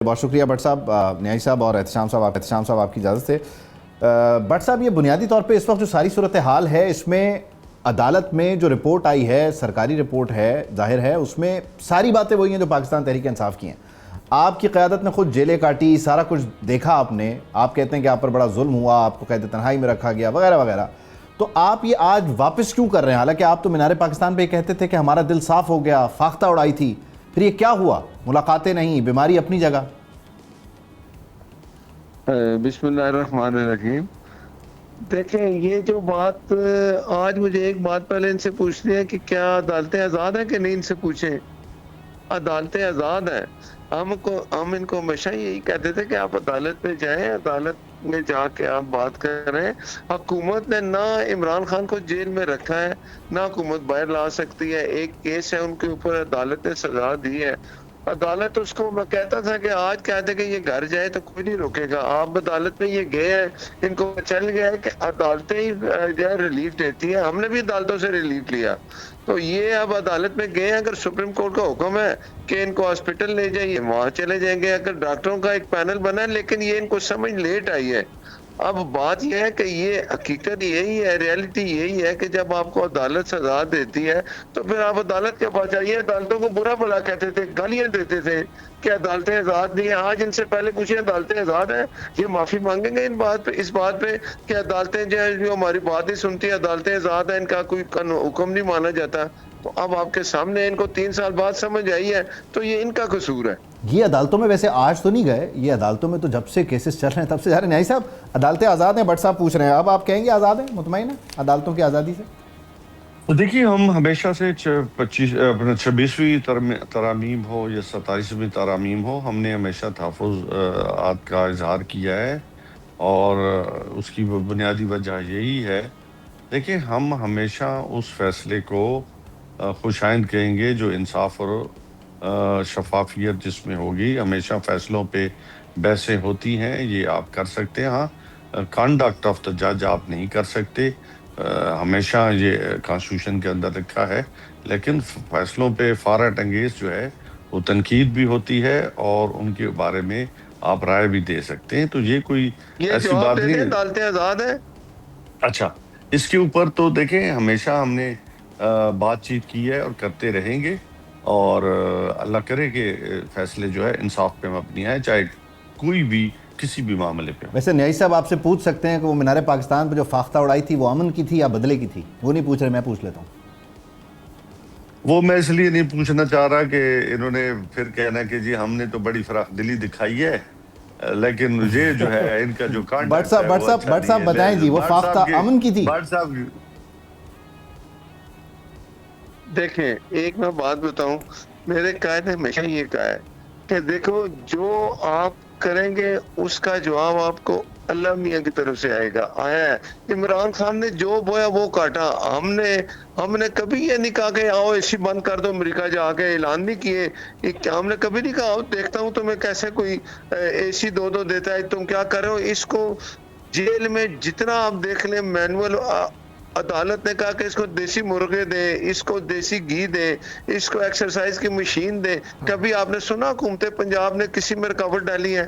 بہت شکریہ بٹ صاحب، نیائی صاحب اور احتشام صاحب آپ کی اجازت سے۔ بٹ صاحب، یہ بنیادی طور پہ اس وقت جو ساری صورتحال ہے، اس میں عدالت میں جو رپورٹ آئی ہے، سرکاری رپورٹ ہے، ظاہر ہے اس میں ساری باتیں وہی ہیں جو پاکستان تحریک انصاف کی ہیں۔ آپ کی قیادت نے خود جیلیں کاٹی، سارا کچھ دیکھا آپ نے، آپ کہتے ہیں کہ آپ پر بڑا ظلم ہوا، آپ کو قید تنہائی میں رکھا گیا وغیرہ وغیرہ، تو آپ یہ آج واپس کیوں کر رہے ہیں؟ حالانکہ آپ تو مینار پاکستان پہ یہ کہتے تھے کہ ہمارا دل صاف ہو گیا، فاختہ اڑائی تھی، پھر یہ کیا ہوا؟ ملاقاتیں نہیں، بیماری اپنی جگہ۔ بسم اللہ الرحمن الرحیم۔ دیکھیں، یہ جو بات آج مجھے ایک بات پہلے ان سے پوچھنی ہے کہ کیا عدالتیں آزاد ہیں کہ نہیں، ان سے پوچھیں۔ عدالتیں آزاد ہیں۔ ہم ان کو ہمیشہ یہی کہتے تھے کہ آپ عدالت میں جائیں، عدالت میں جا کے آپ بات کریں۔ حکومت نے نہ عمران خان کو جیل میں رکھا ہے، نہ حکومت باہر لا سکتی ہے۔ ایک کیس ہے ان کے اوپر، عدالت نے سزا دی ہے۔ عدالت اس کو، میں کہتا تھا کہ آج کہتے کہ یہ گھر جائے تو کوئی نہیں روکے گا۔ آپ عدالت میں یہ گئے ہیں، ان کو چل گیا ہے کہ عدالتیں ہی جو ہے ریلیف دیتی ہیں۔ ہم نے بھی عدالتوں سے ریلیف لیا، تو یہ اب عدالت میں گئے ہیں۔ اگر سپریم کورٹ کا حکم ہے کہ ان کو ہاسپٹل لے جائیے، وہاں چلے جائیں گے۔ اگر ڈاکٹروں کا ایک پینل بنا ہے، لیکن یہ ان کو سمجھ لیٹ آئی ہے۔ اب بات یہ ہے کہ یہ حقیقت یہی ہے، ریالٹی یہی ہے کہ جب آپ کو عدالت سزا دیتی ہے تو پھر آپ عدالت کے پاس جائیے۔ عدالتوں کو برا بھلا کہتے تھے، گالیاں دیتے تھے کہ عدالتیں آزاد نہیں ہیں۔ آج ان سے پہلے پوچھیں عدالتیں آزاد ہیں؟ یہ معافی مانگیں گے اس بات پہ کہ عدالتیں جو ہماری بات نہیں سنتی، عدالتیں آزاد ہیں، ان کا کوئی حکم نہیں مانا جاتا؟ تو اب آپ کے سامنے ان کو 3 سال بعد سمجھ آئی ہے، تو یہ ان کا قصور ہے۔ یہ عدالتوں میں ویسے آج تو نہیں گئے، یہ عدالتوں میں تو جب سے کیسز چل رہے ہیں تب سے جا رہے ہیں۔ نیائی صاحب، عدالتیں آزاد ہیں، بٹ صاحب پوچھ رہے ہیں، اب آپ کہیں گے آزاد ہیں؟ مطمئن ہیں عدالتوں کی آزادی سے؟ دیکھیے، ہم ہمیشہ سے 26ویں ترامیم ہو یا 27ویں ترامیم ہو، ہم نے ہمیشہ تحفظات کا اظہار کیا ہے، اور اس کی بنیادی وجہ یہی ہے۔ دیکھیں، ہم ہمیشہ اس فیصلے کو خوش آئند کہیں گے جو انصاف اور شفافیت جس میں ہوگی۔ ہمیشہ فیصلوں پہ بحثیں ہوتی ہیں، یہ آپ کر سکتے ہیں۔ ہاں، کانڈکٹ آف دا جج آپ نہیں کر سکتے، ہمیشہ یہ کانسٹیٹیوشن کے اندر لکھا ہے، لیکن فیصلوں پہ فارغ انگیز جو ہے وہ تنقید بھی ہوتی ہے، اور ان کے بارے میں آپ رائے بھی دے سکتے ہیں۔ تو یہ کوئی یہ ایسی جواب بات دے نہیں دیں ہے۔ عدالتیں آزاد ہیں۔ اچھا، اس کے اوپر تو دیکھیں ہمیشہ ہم نے بات چیت کی ہے اور کرتے رہیں گے، اور اللہ کرے کہ فیصلے جو ہے انصاف پہ مبنی ہے، چاہے کوئی بھی کسی بھی معاملے پہ ہو۔ ویسے نیائی صاحب آپ سے پوچھ سکتے ہیں کہ وہ مینار پاکستان پہ جو فاختہ اڑائی تھی وہ امن کی تھی یا بدلے کی تھی؟ وہ نہیں پوچھ رہے، میں پوچھ لیتا ہوں۔ وہ میں اس لیے نہیں پوچھنا چاہ رہا کہ انہوں نے پھر کہنا کہ جی ہم نے تو بڑی فراخ دلی دکھائی ہے، لیکن یہ جو ہے ان کا جو کانڈکٹ ہے وہ اچھا بٹ صاحب نہیں ہے۔ بتائیں جی، وہ فاختہ امن کی تھی؟ بٹ صاحب، دیکھیں، ایک میں بات بتاؤں، میرے قائد نے ہمیشہ یہ کہا ہے کہ دیکھو، جو آپ کریں گے اس کا جواب آپ کو اللہ میاں کی طرف سے آئے گا، آیا ہے۔ عمران خان نے جو بویا وہ کاٹا۔ ہم نے کبھی یہ نہیں کہا کہ آؤ اے سی بند کر دو، امریکہ جا کے اعلان نہیں کیے۔ ہم نے کبھی نہیں کہا دیکھتا ہوں تمہیں کیسے کوئی اے سی دو دیتا ہے، تم کیا کر رہے ہو۔ اس کو جیل میں جتنا آپ دیکھ لیں مینول، عدالت نے کہا کہ اس کو دیسی مرغے دے، اس کو دیسی گھی دے، اس کو ایکسرسائز کی مشین دے۔ کبھی آپ نے سنا حکومت پنجاب نے کسی میں رکاوٹ ڈالی ہے؟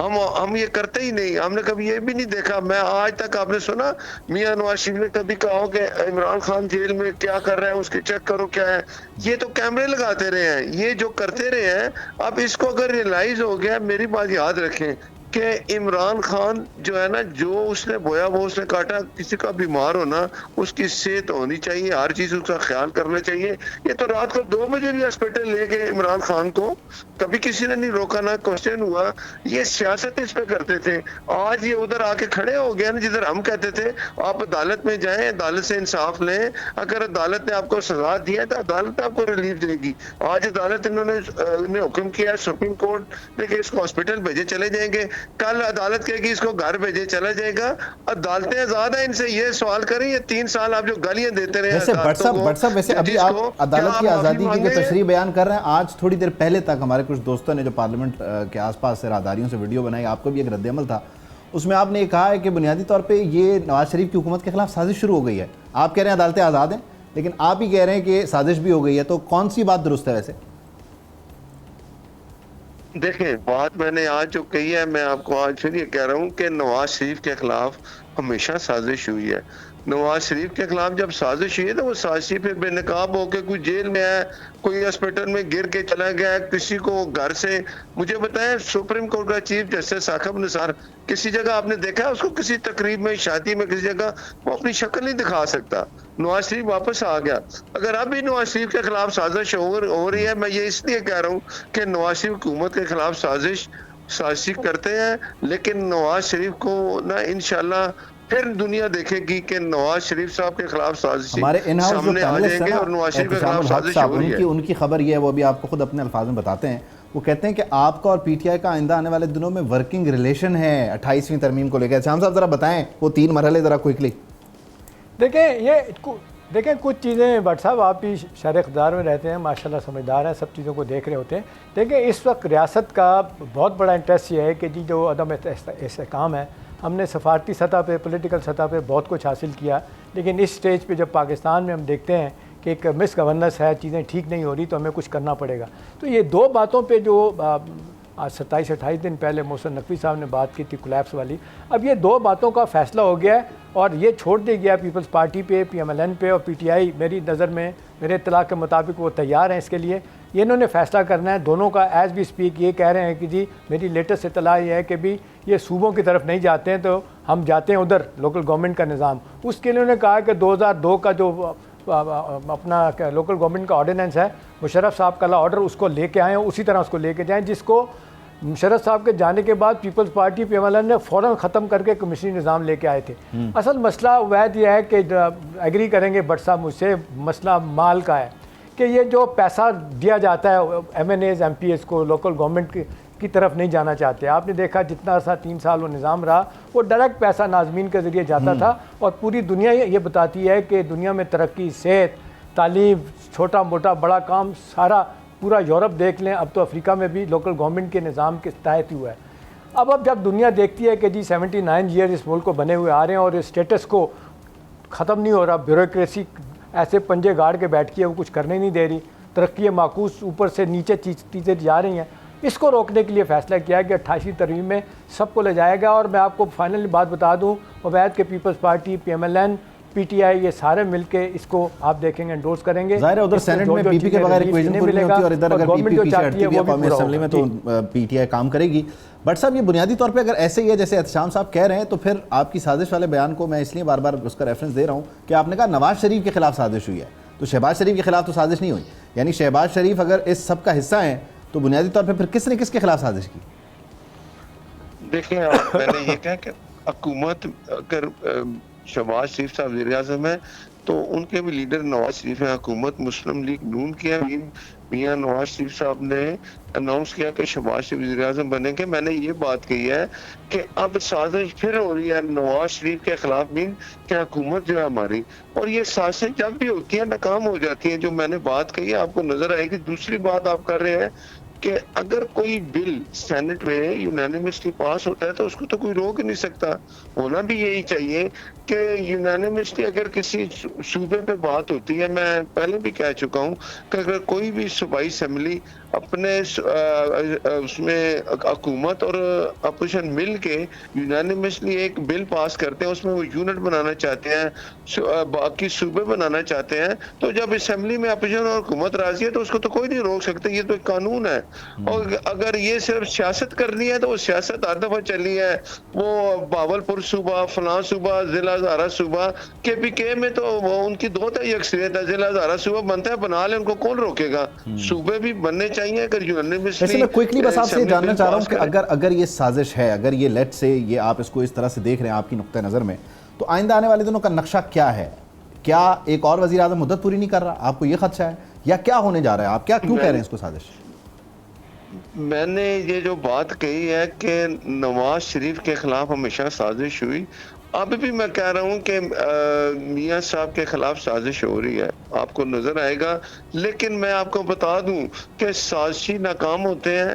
ہم یہ کرتے ہی نہیں، ہم نے کبھی یہ بھی نہیں دیکھا۔ میں آج تک، آپ نے سنا میاں نواز شریف نے کبھی کہا ہو کہ عمران خان جیل میں کیا کر رہے ہیں، اس کے چیک کرو کیا ہے؟ یہ تو کیمرے لگاتے رہے ہیں، یہ جو کرتے رہے ہیں۔ اب اس کو اگر ریلائز ہو گیا، میری بات یاد رکھیں کہ عمران خان جو ہے نا، جو اس نے بویا وہ اس نے کاٹا۔ کسی کا بیمار ہونا، اس کی صحت ہونی چاہیے، ہر چیز اس کا خیال کرنا چاہیے۔ یہ تو رات کو 2 بجے بھی ہاسپٹل لے گئے عمران خان کو، کبھی کسی نے نہیں روکا، نہ کوشچن ہوا۔ یہ سیاست اس پہ کرتے تھے۔ آج یہ ادھر آ کے کھڑے ہو گیا نا، جدھر ہم کہتے تھے آپ عدالت میں جائیں، عدالت سے انصاف لیں۔ اگر عدالت نے آپ کو سزا دیا ہے تو عدالت آپ کو ریلیف دے گی۔ آج عدالت انہوں نے حکم کیا ہے، سپریم کورٹ نے، کہ اس کو ہاسپٹل بھیجے چلے جائیں گے۔ کل عدالت کہے گی اس کو گھر بھیجے چلا جائے گا۔ عدالتیں آزاد ہیں، ان سے یہ سوال کریں، یہ 3 سال آپ جو گالیاں دیتے رہے ویسے بٹ صاحب ویسے ابھی آپ عدالت کی آزادی کی جو تشریح بیان کر رہے ہیں، آج تھوڑی دیر پہلے تک ہمارے کچھ دوستوں نے جو پارلیمنٹ کے آس پاس سے راہداریوں سے ویڈیو بنائی، آپ کو بھی ایک رد عمل تھا، اس میں آپ نے یہ کہا ہے کہ بنیادی طور پہ یہ نواز شریف کی حکومت کے خلاف سازش شروع ہو گئی ہے۔ آپ کہہ رہے ہیں عدالتیں آزاد ہیں، لیکن آپ ہی کہہ رہے ہیں کہ سازش بھی ہو گئی ہے، تو کون سی بات درست ہے ویسے؟ دیکھیں بات میں نے آج جو کہی ہے، میں آپ کو آج پھر یہ کہہ رہا ہوں کہ نواز شریف کے خلاف ہمیشہ سازش ہوئی ہے. نواز شریف کے خلاف جب سازش ہوئی ہے تو وہ سازشی پھر بے نقاب ہو کے کوئی جیل میں ہے، کوئی ہاسپٹل میں گر کے چلا گیا ہے، کسی کو گھر سے. مجھے بتائیں سپریم کورٹ کا چیف جسٹس ثاقب نثار کسی جگہ آپ نے دیکھا ہے اس کو کسی تقریب میں، شادی میں، کسی جگہ وہ اپنی شکل نہیں دکھا سکتا؟ نواز شریف واپس آ گیا. اگر اب بھی نواز شریف کے خلاف سازش ہو رہی ہے، میں یہ اس لیے کہہ رہا ہوں کہ نواز شریف حکومت کے خلاف سازش کرتے ہیں، لیکن نواز شریف کو نا انشاءاللہ پھر دنیا دیکھے گی کہ نواز شریف صاحب کے خلاف سازشی ہمارے ان ہاؤس جو سامنے آ پینلسٹ جائیں ہیں گے نا اور نواز شریف کے احتشام خلاف الحق سازش صاحب، ہو رہی ہے. ان کی خبر یہ ہے، وہ بھی آپ کو خود اپنے الفاظ میں بتاتے ہیں. وہ کہتے ہیں کہ آپ کا اور پی ٹی آئی کا آئندہ آنے والے دنوں میں ورکنگ ریلیشن ہے 28ویں ترمیم کو لے کے. احتشام صاحب ذرا بتائیں وہ 3 مرحلے ذرا کوئکلی. دیکھیں کچھ چیزیں بٹ صاحب آپ بھی شرح اقتدار میں رہتے ہیں، ماشاءاللہ سمجھدار ہیں، سب چیزوں کو دیکھ رہے ہوتے ہیں. دیکھیں اس وقت ریاست کا بہت بڑا انٹرسٹ یہ ہے کہ جی جو عدم استحکام ہے، ہم نے سفارتی سطح پہ، پولیٹیکل سطح پہ بہت کچھ حاصل کیا، لیکن اس سٹیج پہ جب پاکستان میں ہم دیکھتے ہیں کہ ایک مس گورننس ہے، چیزیں ٹھیک نہیں ہو رہی، تو ہمیں کچھ کرنا پڑے گا. تو یہ 2 باتوں پہ جو 27-28 دن پہلے محسن نقوی صاحب نے بات کی تھی کولیپس والی، اب یہ 2 باتوں کا فیصلہ ہو گیا ہے اور یہ چھوڑ دیا گیا پیپلز پارٹی پہ، پی ایم ایل این پہ اور پی ٹی آئی. میری نظر میں، میرے اطلاع کے مطابق وہ تیار ہیں اس کے لیے. یہ انہوں نے فیصلہ کرنا ہے دونوں کا. ایز بھی اسپیک یہ کہہ رہے ہیں کہ جی میری لیٹسٹ اطلاع یہ ہے کہ بھی یہ صوبوں کی طرف نہیں جاتے ہیں، تو ہم جاتے ہیں ادھر لوکل گورنمنٹ کا نظام. اس کے لیے انہوں نے کہا کہ 2002 کا جو اپنا لوکل گورنمنٹ کا آرڈیننس ہے، مشرف صاحب کا آرڈر، اس کو لے کے آئیں، اسی طرح اس کو لے کے جائیں، جس کو مشرف صاحب کے جانے کے بعد Peoples Party P M L N نے فوراً ختم کر کے کمیشنی نظام لے کے آئے تھے. اصل مسئلہ وید یہ ہے کہ ایگری کریں گے بٹ صاحب مجھ سے، مسئلہ مال کا ہے کہ یہ جو پیسہ دیا جاتا ہے M N As, M P As کو، لوکل گورنمنٹ کی طرف نہیں جانا چاہتے. آپ نے دیکھا جتنا سا 3 سال وہ نظام رہا، وہ ڈائریکٹ پیسہ ناظمین کے ذریعے جاتا تھا. اور پوری دنیا یہ بتاتی ہے کہ دنیا میں ترقی، صحت، تعلیم، چھوٹا موٹا بڑا کام سارا پورا یورپ دیکھ لیں، اب تو افریقہ میں بھی لوکل گورنمنٹ کے نظام کے تحت ہوا ہے. اب جب دنیا دیکھتی ہے کہ جی 79 ایئر اس ملک کو بنے ہوئے آ رہے ہیں اور اس اسٹیٹس کو ختم نہیں ہو رہا، بیوروکریسی ایسے پنجے گاڑ کے بیٹھ کے وہ کچھ کرنے نہیں دے رہی، ترقی معکوس اوپر سے نیچے چیزیں جا رہی ہیں، اس کو روکنے کے لیے فیصلہ کیا کہ 28ویں ترمیم میں سب کو لے جائے گا. اور میں آپ کو فائنلی بات بتا دوں، عبید کے Peoples Party, P M L N, P T I, یہ سارے مل کے اس کو آپ دیکھیں گے انڈورس کریں گے. ظاہر ہے ادھر سینٹ میں پی پی کے بغیر ایکویشن پوری نہیں ہوتی، اور ادھر اگر پی پی پیچھے ہٹتی بھی ہے قومی اسمبلی میں تو پی ٹی آئی کام کرے گی. بٹ صاحب یہ بنیادی طور پہ اگر ایسے ہی ہے جیسے احتشام صاحب کہہ رہے ہیں، تو پھر آپ کی سازش والے بیان کو میں اس لیے بار بار اس کا ریفرنس دے رہا ہوں کہ آپ نے کہا نواز شریف کے خلاف سازش ہوئی ہے، تو شہباز شریف کے خلاف تو سازش نہیں ہوئی. یعنی شہباز شریف اگر اس سب کا حصہ ہیں تو بنیادی طور پہ پھر کس نے کس کے خلاف سازش کی؟ دیکھیں میں نے یہ کہا کہ حکومت اگر شہباز شریف صاحب وزیر اعظم ہے تو ان کے بھی لیڈر نواز شریف ہیں. حکومت مسلم لیگ نون کی ہے، میاں نواز شریف صاحب نے اناؤنس کیا کہ شہباز شریف وزیر اعظم بنیں گے. میں نے یہ بات کہی ہے کہ اب سازش پھر ہو رہی ہے نواز شریف کے خلاف بھی کہ حکومت جو ہے ہماری، اور یہ سازش جب بھی ہوتی ہے ناکام ہو جاتی ہیں. جو میں نے بات کہی ہے آپ کو نظر آئے گی. دوسری بات آپ کر رہے ہیں کہ اگر کوئی بل سینٹ میں یونینیمسلی پاس ہوتا ہے تو اس کو تو کوئی روک نہیں سکتا. ہونا بھی یہی چاہیے کہ یونینیمسلی اگر کسی صوبے پہ بات ہوتی ہے، میں پہلے بھی کہہ چکا ہوں کہ اگر کوئی بھی صوبائی اسمبلی اپنے اس میں حکومت اور اپوزیشن مل کے یونینیمسلی ایک بل پاس کرتے ہیں، اس میں وہ یونٹ بنانا چاہتے ہیں، باقی صوبے بنانا چاہتے ہیں، تو جب اسمبلی میں اپوزیشن اور حکومت راضی ہے تو اس کو تو کوئی نہیں روک سکتا. یہ تو ایک قانون ہے. اور اگر یہ صرف سیاست کرنی ہے تو وہ سیاست ہر دفعہ چلی ہے. وہ باولپور صوبہ، فلاں صوبہ، ضلع ہزارہ صوبہ، کے پی کے میں تو وہ ان کی 2 اکثریت ہے. ضلع ہزارہ صوبہ بنتا ہے، بنا لیں، ان کو کون روکے گا؟ صوبے بھی بننے چاہیے. اگر ویسے میں کوئکلی بس آپ سے جاننا چاہ رہا ہوں کہ اگر یہ سازش ہے، اگر یہ لیٹ سے یہ آپ اس کو اس طرح سے دیکھ رہے ہیں آپ کی نقطہ نظر میں، تو آئندہ آنے والے دنوں کا نقشہ کیا ہے؟ کیا ایک اور وزیر اعظم مدت پوری نہیں کر رہا؟ آپ کو یہ خدشہ ہے یا کیا ہونے جا رہا ہے؟ آپ کیوں کہہ رہے ہیں اس کو سازش؟ میں نے یہ جو بات کہی ہے کہ نواز شریف کے خلاف ہمیشہ سازش ہوئی، اب بھی میں کہہ رہا ہوں کہ میاں صاحب کے خلاف سازش ہو رہی ہے، آپ کو نظر آئے گا. لیکن میں آپ کو بتا دوں کہ سازشی ناکام ہوتے ہیں